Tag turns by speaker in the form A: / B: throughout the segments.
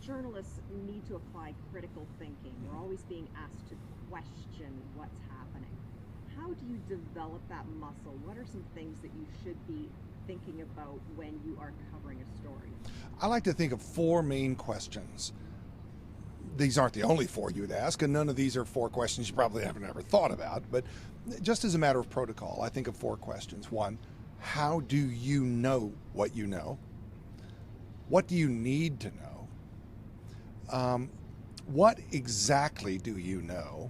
A: journalists need to apply critical thinking. We're always being asked to question what's happening. How do you develop that muscle? What are some things that you should be thinking about when you are covering a story?
B: I like to think of four main questions. These aren't the only four you'd ask, and none of these are four questions you probably haven't ever thought about, but just as a matter of protocol, I think of four questions. One, how do you know what you know? What do you need to know? What exactly do you know?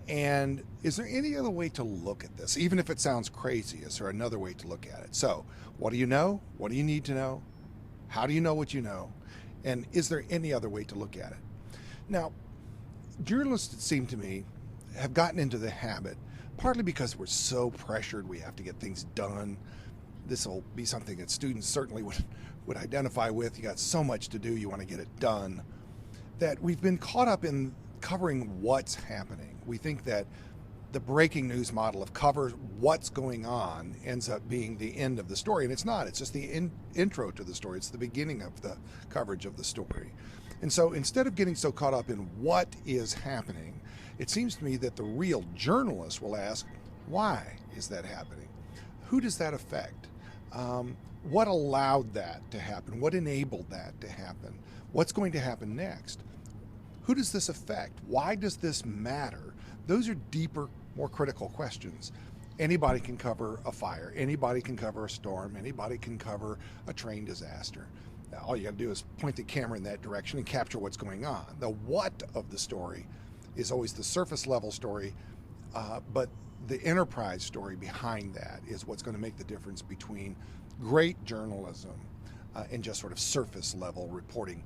B: And is there any other way to look at this? Even if it sounds crazy, is there another way to look at it? So, what do you know? What do you need to know? How do you know what you know? And is there any other way to look at it? Now, journalists, it seemed to me, have gotten into the habit, partly because we're so pressured, we have to get things done. This will be something that students certainly would identify with. You got so much to do, you want to get it done, that we've been caught up in covering what's happening. We think that the breaking news model of cover what's going on ends up being the end of the story, and it's not. It's just the intro to the story. It's the beginning of the coverage of the story. And so instead of getting so caught up in what is happening, it seems to me that the real journalist will ask, why is that happening? Who does that affect? What allowed that to happen? What enabled that to happen? What's going to happen next? Who does this affect? Why does this matter? Those are deeper, more critical questions. Anybody can cover a fire. Anybody can cover a storm. Anybody can cover a train disaster. Now, all you got to do is point the camera in that direction and capture what's going on. The what of the story is always the surface level story, but the enterprise story behind that is what's going to make the difference between great journalism and just sort of surface level reporting,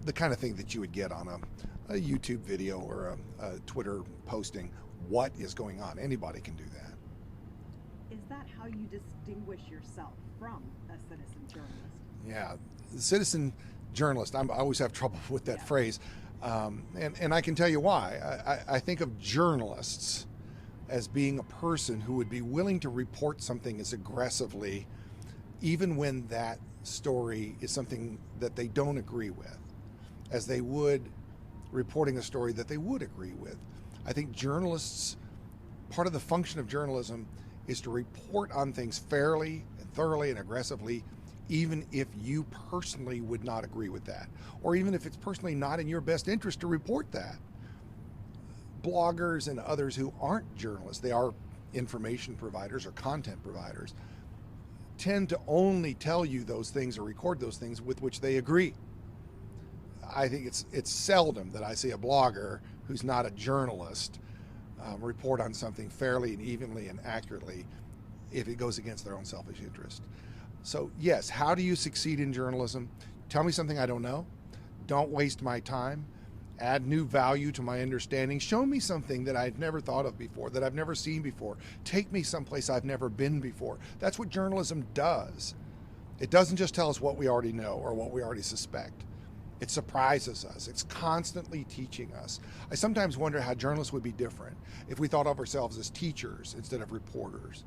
B: the kind of thing that you would get on a YouTube video or a Twitter posting. What is going on? Anybody can do that.
A: Is that how you distinguish yourself from a citizen journalist?
B: Yeah, citizen journalist. I always have trouble with that phrase, and I can tell you why. I think of journalists as being a person who would be willing to report something as aggressively, even when that story is something that they don't agree with, as they would reporting a story that they would agree with. I think journalists, part of the function of journalism is to report on things fairly and thoroughly and aggressively, even if you personally would not agree with that, or even if it's personally not in your best interest to report that. Bloggers and others who aren't journalists, they are information providers or content providers, tend to only tell you those things or record those things with which they agree. I think it's seldom that I see a blogger who's not a journalist report on something fairly and evenly and accurately if it goes against their own selfish interest. So yes, how do you succeed in journalism? Tell me something I don't know. Don't waste my time. Add new value to my understanding. Show me something that I've never thought of before, that I've never seen before. Take me someplace I've never been before. That's what journalism does. It doesn't just tell us what we already know or what we already suspect. It surprises us. It's constantly teaching us. I sometimes wonder how journalists would be different if we thought of ourselves as teachers instead of reporters.